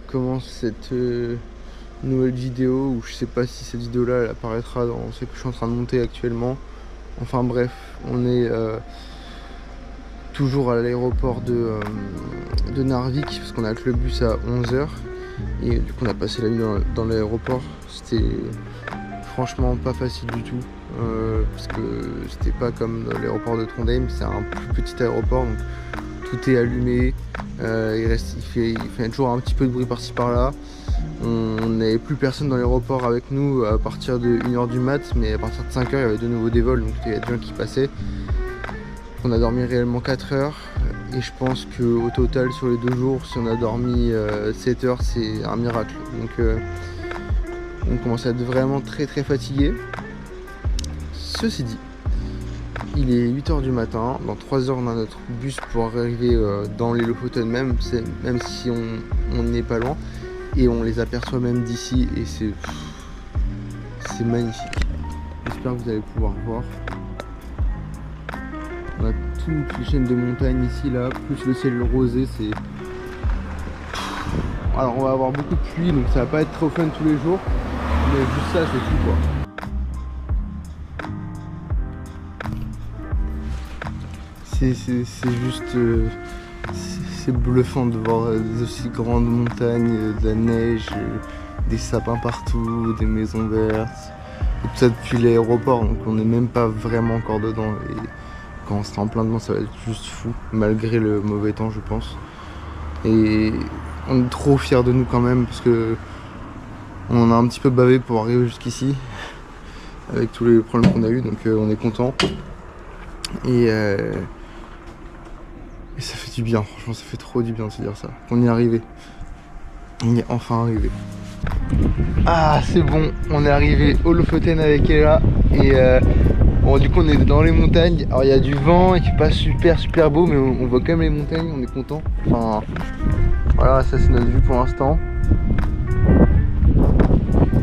commence cette nouvelle vidéo, où je sais pas si cette vidéo là elle apparaîtra dans ce que je suis en train de monter actuellement. Enfin bref, on est toujours à l'aéroport de Narvik, parce qu'on a que le bus à 11 h. Et du coup on a passé la nuit dans l'aéroport. C'était franchement pas facile du tout, parce que c'était pas comme l'aéroport de Trondheim, c'est un plus petit aéroport, donc tout est allumé, il fait toujours un petit peu de bruit par-ci par-là. On n'avait plus personne dans l'aéroport avec nous à partir de 1 h du mat, mais à partir de 5 h il y avait de nouveau des vols, donc il y avait des gens qui passaient. On a dormi réellement 4 heures, et je pense qu'au total sur les 2 jours, si on a dormi 7 heures, c'est un miracle. Donc on commence à être vraiment très fatigué. Ceci dit, il est 8 h du matin, dans 3 h on a notre bus pour arriver dans les Lofoten même si on n'est pas loin, et on les aperçoit même d'ici, et c'est magnifique. J'espère que vous allez pouvoir voir. On a toutes les chaînes de montagnes ici, là, plus le ciel rosé, c'est... Alors on va avoir beaucoup de pluie, donc ça va pas être trop fun tous les jours, mais juste ça c'est tout quoi. C'est juste... c'est bluffant de voir des aussi grandes montagnes, de la neige, des sapins partout, des maisons vertes, et tout ça depuis l'aéroport, donc on n'est même pas vraiment encore dedans, et quand on sera en plein dedans ça va être juste fou, malgré le mauvais temps je pense. Et on est trop fiers de nous quand même, parce que on a un petit peu bavé pour arriver jusqu'ici, avec tous les problèmes qu'on a eu, donc on est content. Et ça fait du bien, franchement ça fait trop du bien de se dire ça, qu'on y est arrivé. On y est enfin arrivé. Ah c'est bon, on est arrivé au Lofoten avec Ella, et bon du coup on est dans les montagnes. Alors il y a du vent et qui passe super beau, mais on voit quand même les montagnes, on est content. Enfin voilà, ça c'est notre vue pour l'instant.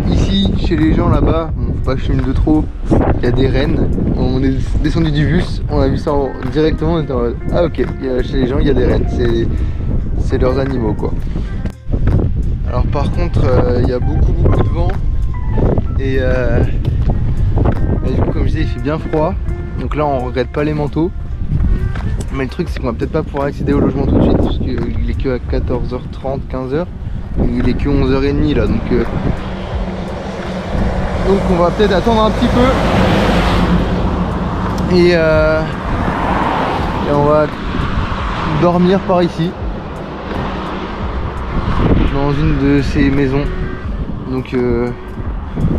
Ici, chez les gens là-bas, bon, faut pas que je filme de trop, il y a des rennes. On est descendu du bus, on a vu ça directement, on était en mode ah ok, chez les gens il y a des rennes, c'est leurs animaux quoi. Alors par contre, il y a beaucoup de vent, et du coup comme je disais il fait bien froid, donc là on regrette pas les manteaux. Mais le truc c'est qu'on va peut-être pas pouvoir accéder au logement tout de suite, parce qu'il est que à 14 h 30, 15 h, il est que 11 h 30 là, donc on va peut-être attendre un petit peu, et on va dormir par ici, dans une de ces maisons. Donc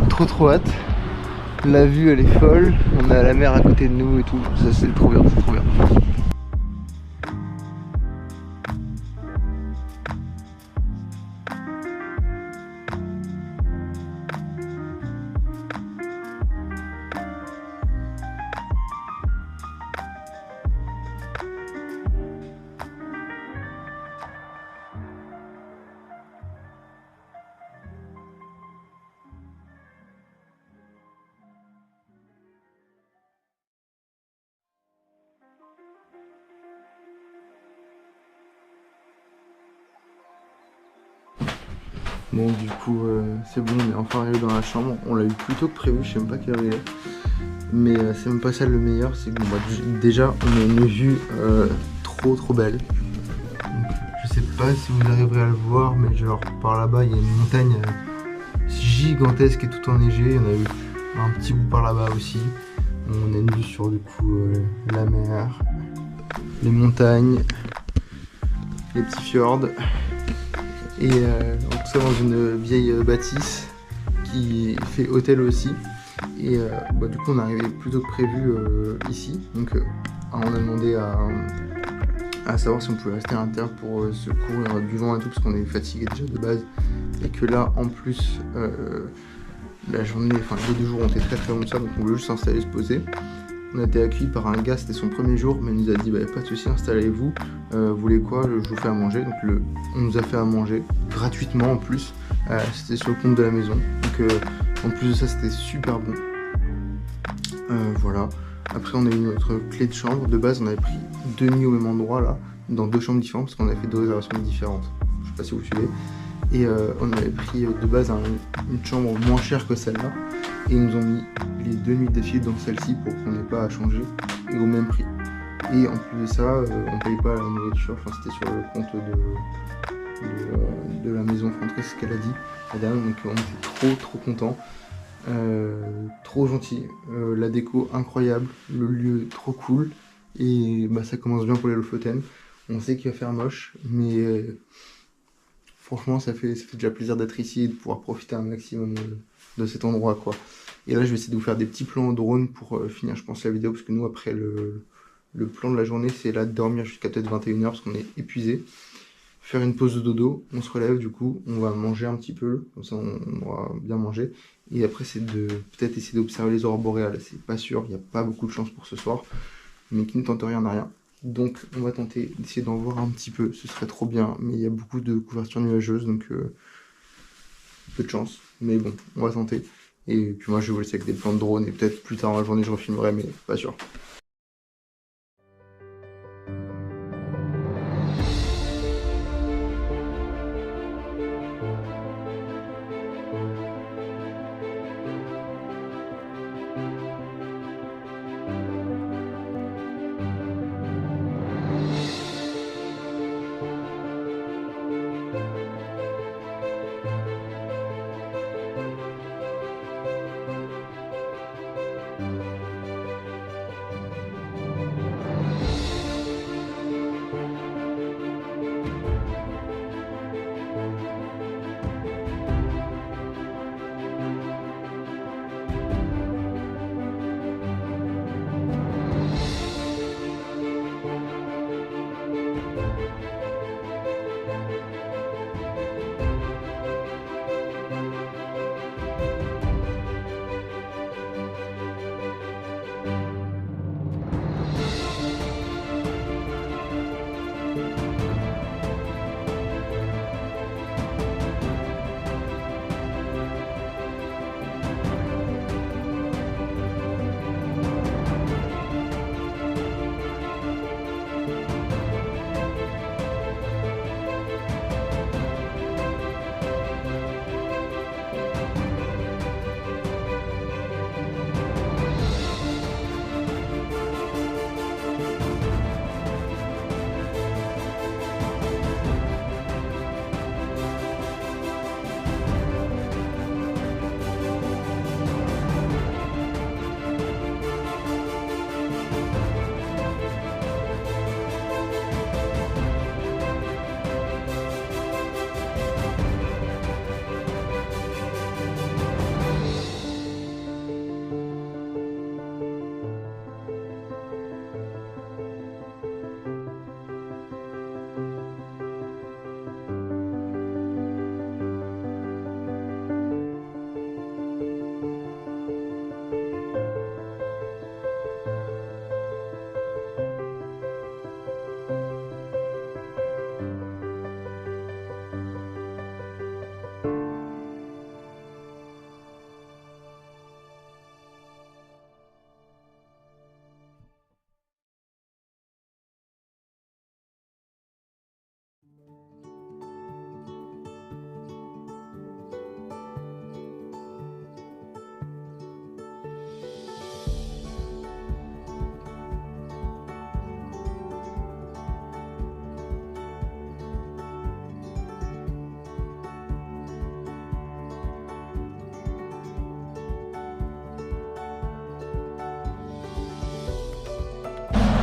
trop hâte. La vue elle est folle, on a la mer à côté de nous et tout, ça c'est trop bien, c'est trop bien. Bon du coup c'est bon, on est enfin arrivé dans la chambre, on l'a eu plus tôt que prévu, je sais même pas quelle heure il est. Mais c'est même pas ça le meilleur, c'est que bon, déjà on a une vue trop belle. Donc, je sais pas si vous arriverez à le voir, mais genre par là-bas il y a une montagne gigantesque et tout enneigée, on a eu un petit bout par là-bas aussi. On a une vue sur du coup la mer, les montagnes, les petits fjords. Et tout ça dans une vieille bâtisse qui fait hôtel aussi. Et du coup on est arrivé plus tôt que prévu ici. Donc on a demandé à savoir si on pouvait rester à l'intérieur pour se couvrir du vent et tout, parce qu'on est fatigué déjà de base. Et que là en plus la journée, enfin les 2 jours ont été très longs de ça, donc on voulait juste s'installer, se poser. On a été accueillis par un gars, c'était son premier jour, mais il nous a dit bah, pas de soucis, installez-vous, vous voulez quoi, je vous fais à manger. Donc on nous a fait à manger, gratuitement en plus, c'était sur le compte de la maison. Donc en plus de ça c'était super bon. Voilà, après on a eu notre clé de chambre, de base on avait pris 2 nuits au même endroit là, dans 2 chambres différentes, parce qu'on a fait 2 réservations différentes, je sais pas si vous suivez. Et on avait pris de base une chambre moins chère que celle-là. Et ils nous ont mis les 2 nuits d'affilée dans celle-ci pour qu'on n'ait pas à changer et au même prix. Et en plus de ça, on paye pas la nourriture, enfin c'était sur le compte de la maison Fronterie, c'est ce qu'elle a dit, la dame, donc on était trop contents. Trop gentil, la déco incroyable, le lieu trop cool, et bah, ça commence bien pour les Lofoten. On sait qu'il va faire moche, mais franchement ça fait déjà plaisir d'être ici et de pouvoir profiter un maximum de cet endroit, quoi. Et là je vais essayer de vous faire des petits plans au drone pour finir je pense la vidéo, parce que nous après le plan de la journée c'est là de dormir jusqu'à peut-être 21 h parce qu'on est épuisé. Faire une pause de dodo, on se relève du coup, on va manger un petit peu, comme ça on aura bien mangé. Et après c'est de peut-être essayer d'observer les aurores boréales, c'est pas sûr, il n'y a pas beaucoup de chance pour ce soir, mais qui ne tente rien n'a rien. Donc on va tenter d'essayer d'en voir un petit peu, ce serait trop bien, mais il y a beaucoup de couvertures nuageuses, donc peu de chance, mais bon, on va tenter. Et puis moi je vais vous laisser avec des plans de drone, et peut-être plus tard dans la journée je refilmerai, mais pas sûr.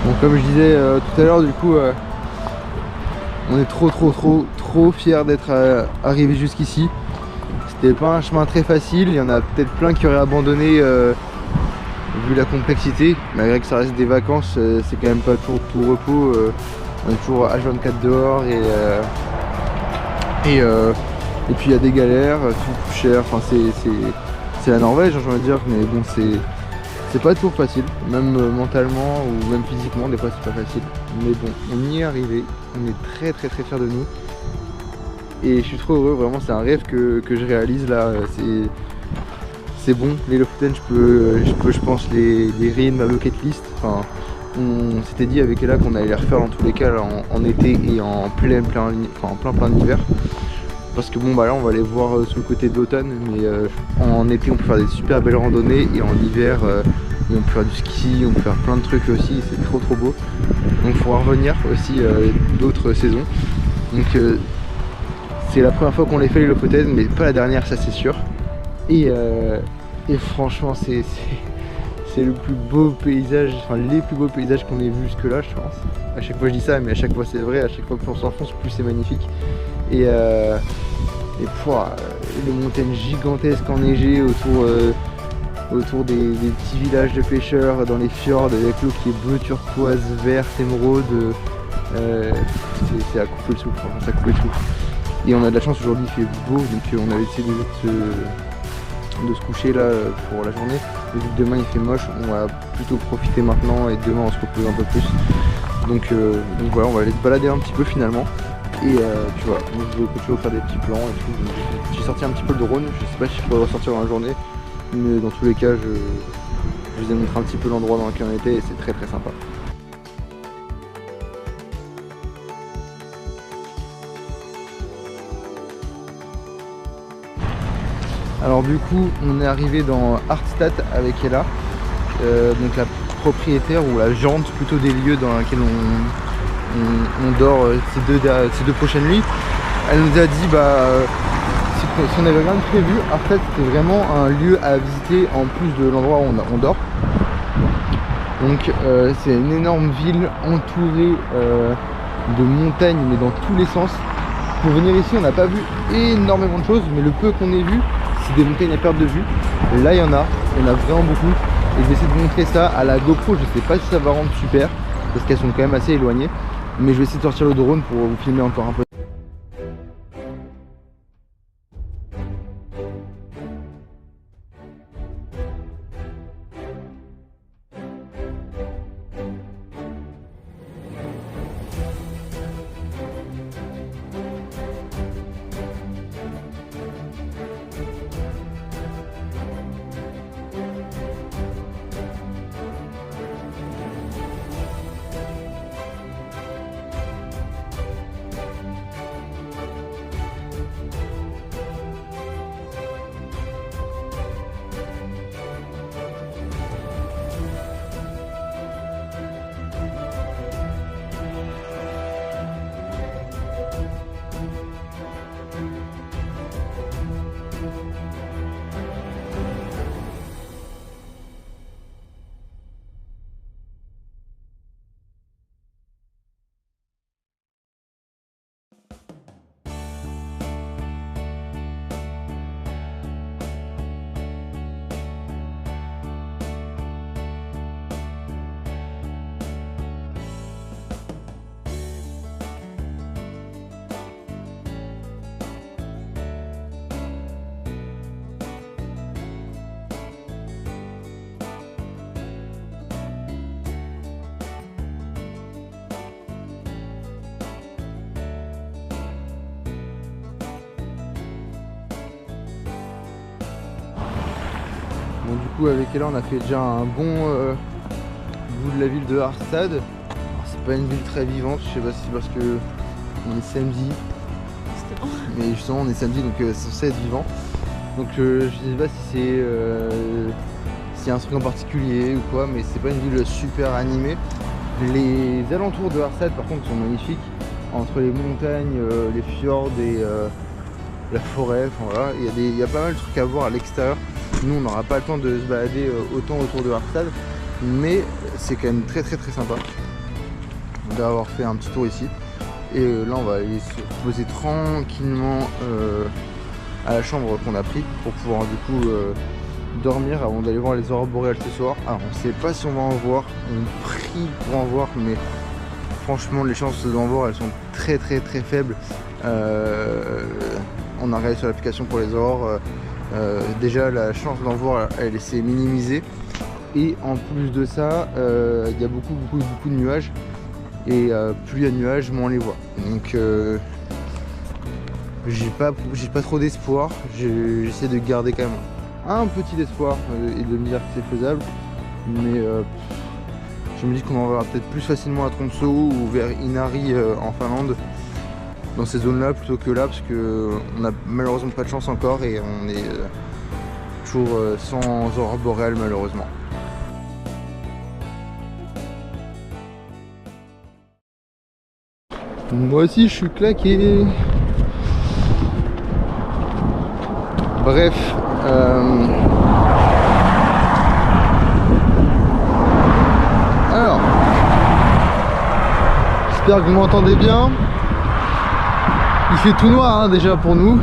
Bon, comme je disais tout à l'heure, du coup, on est trop fiers d'être arrivé jusqu'ici. C'était pas un chemin très facile, il y en a peut-être plein qui auraient abandonné vu la complexité. Malgré que ça reste des vacances, c'est quand même pas toujours tout repos. On est toujours H24 dehors et puis il y a des galères, tout coûte cher. Enfin, c'est la Norvège, hein, j'ai envie de dire, mais bon, c'est pas toujours facile, même mentalement ou même physiquement, des fois c'est pas facile. Mais bon, on y est arrivé, on est très fiers de nous. Et je suis trop heureux, vraiment c'est un rêve que je réalise là. C'est bon, les Lofoten, je pense les rayer de ma bucket list. Enfin, on s'était dit avec Ella qu'on allait les refaire dans tous les cas là, en été et en plein d'hiver. parce que bon bah là on va aller voir sur le côté d'automne, mais en été on peut faire des super belles randonnées et en hiver on peut faire du ski, on peut faire plein de trucs aussi, c'est trop beau. Donc il faudra revenir aussi d'autres saisons. Donc c'est la première fois qu'on les fait les Lofoten, mais pas la dernière, ça c'est sûr. Et franchement c'est le plus beau paysage, enfin les plus beaux paysages qu'on ait vu jusque là je pense. À chaque fois je dis ça, mais à chaque fois c'est vrai, à chaque fois que l'on s'enfonce plus c'est magnifique. Et les montagnes gigantesques enneigées autour des petits villages de pêcheurs, dans les fjords avec l'eau qui est bleu, turquoise, verte, émeraude. C'est à couper le souffle, franchement, ça a coupé le souffle. Et on a de la chance aujourd'hui, il fait beau, donc on avait essayé de se coucher là pour la journée. Mais vu que demain il fait moche, on va plutôt profiter maintenant et demain on se repose un peu plus. Donc voilà, on va aller se balader un petit peu finalement. Et tu vois, moi je vais continuer à faire des petits plans et tout. J'ai sorti un petit peu le drone, je sais pas si je pourrais le ressortir dans la journée, mais dans tous les cas je vous ai montré un petit peu l'endroit dans lequel on était et c'est très sympa. Alors du coup on est arrivé dans Harstad avec Ella, donc la propriétaire ou la gérante plutôt des lieux dans lesquels on dort ces deux prochaines nuits. Elle nous a dit si on n'avait rien de prévu, Harstad c'était vraiment un lieu à visiter en plus de l'endroit où on dort. Donc c'est une énorme ville entourée de montagnes mais dans tous les sens. Pour venir ici on n'a pas vu énormément de choses, mais le peu qu'on ait vu c'est des montagnes à perte de vue. Là il y en a vraiment beaucoup. Et je vais essayer de vous montrer ça à la GoPro, je sais pas si ça va rendre super parce qu'elles sont quand même assez éloignées. Mais je vais essayer de sortir le drone pour vous filmer encore un peu. Bon, du coup avec Ella on a fait déjà un bon bout de la ville de Harstad. C'est pas une ville très vivante, je sais pas si c'est parce que on est samedi. Mais justement on est samedi donc c'est censé être vivant. Donc je sais pas si s'il y a un truc en particulier ou quoi, mais c'est pas une ville super animée. Les alentours de Harstad par contre sont magnifiques. Entre les montagnes, les fjords et la forêt, enfin voilà, il y a pas mal de trucs à voir à l'extérieur. Nous on n'aura pas le temps de se balader autant autour de Harstad, mais c'est quand même très sympa d'avoir fait un petit tour ici. Et là on va aller se poser tranquillement à la chambre qu'on a pris pour pouvoir du coup dormir avant d'aller voir les aurores boréales ce soir. Alors on sait pas si on va en voir, on prie pour en voir, mais franchement les chances d'en voir elles sont très faibles. On a regardé sur l'application pour les aurores, déjà la chance d'en voir elle s'est minimisée, et en plus de ça il y a beaucoup de nuages, et plus il y a de nuages moins on les voit, donc j'ai pas trop d'espoir. J'essaie de garder quand même un petit espoir et de me dire que c'est faisable, mais je me dis qu'on en verra peut-être plus facilement à Tromsø ou vers Inari en Finlande. dans ces zones-là plutôt que là, parce que on a malheureusement pas de chance encore et on est toujours sans aurore boréale malheureusement. Moi aussi je suis claqué. Bref, alors, j'espère que vous m'entendez bien. Il fait tout noir hein, déjà pour nous.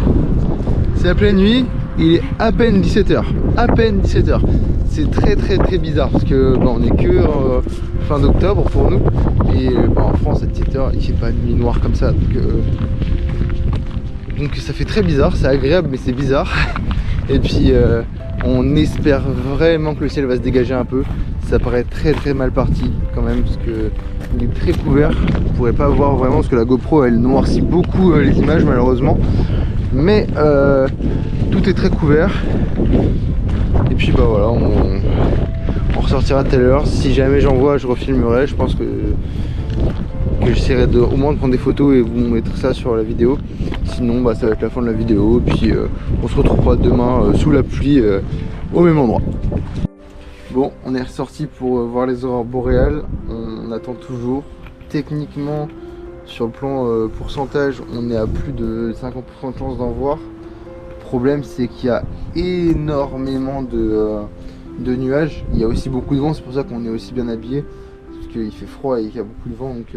C'est la pleine nuit. Il est à peine 17h. À peine 17h. C'est très bizarre parce que on est que fin d'octobre pour nous. Et en France à 17h il fait pas de nuit noire comme ça. Donc ça fait très bizarre. C'est agréable mais c'est bizarre. Et puis on espère vraiment que le ciel va se dégager un peu. Ça paraît très mal parti quand même parce que il est très couvert. Vous pourrez pas voir vraiment parce que la GoPro elle noircit beaucoup les images malheureusement. Mais tout est très couvert. Et puis bah voilà, on ressortira tout à l'heure. Si jamais j'en vois, je refilmerai. Je pense que j'essaierai au moins de prendre des photos et vous mettre ça sur la vidéo. Sinon bah ça va être la fin de la vidéo. Et puis on se retrouvera demain sous la pluie au même endroit. Bon, on est ressorti pour voir les aurores boréales. On attend toujours. Techniquement, sur le plan pourcentage, on est à plus de 50% de chance d'en voir. Le problème, c'est qu'il y a énormément de nuages. Il y a aussi beaucoup de vent, c'est pour ça qu'on est aussi bien habillé. Parce qu'il fait froid et qu'il y a beaucoup de vent. Donc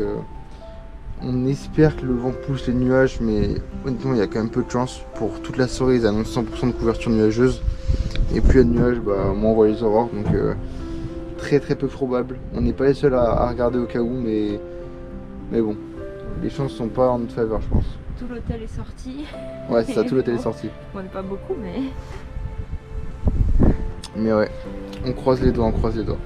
on espère que le vent pousse les nuages, mais honnêtement, il y a quand même peu de chance. Pour toute la soirée, ils annoncent 100% de couverture nuageuse. Et plus il y a de nuages, moins on voit les aurores, donc très peu probable. On n'est pas les seuls à regarder au cas où, mais bon, les chances sont pas en notre faveur, je pense. Tout l'hôtel est sorti. Ouais, c'est ça, tout l'hôtel est sorti. On n'est pas beaucoup, mais... Mais ouais, on croise les doigts, on croise les doigts.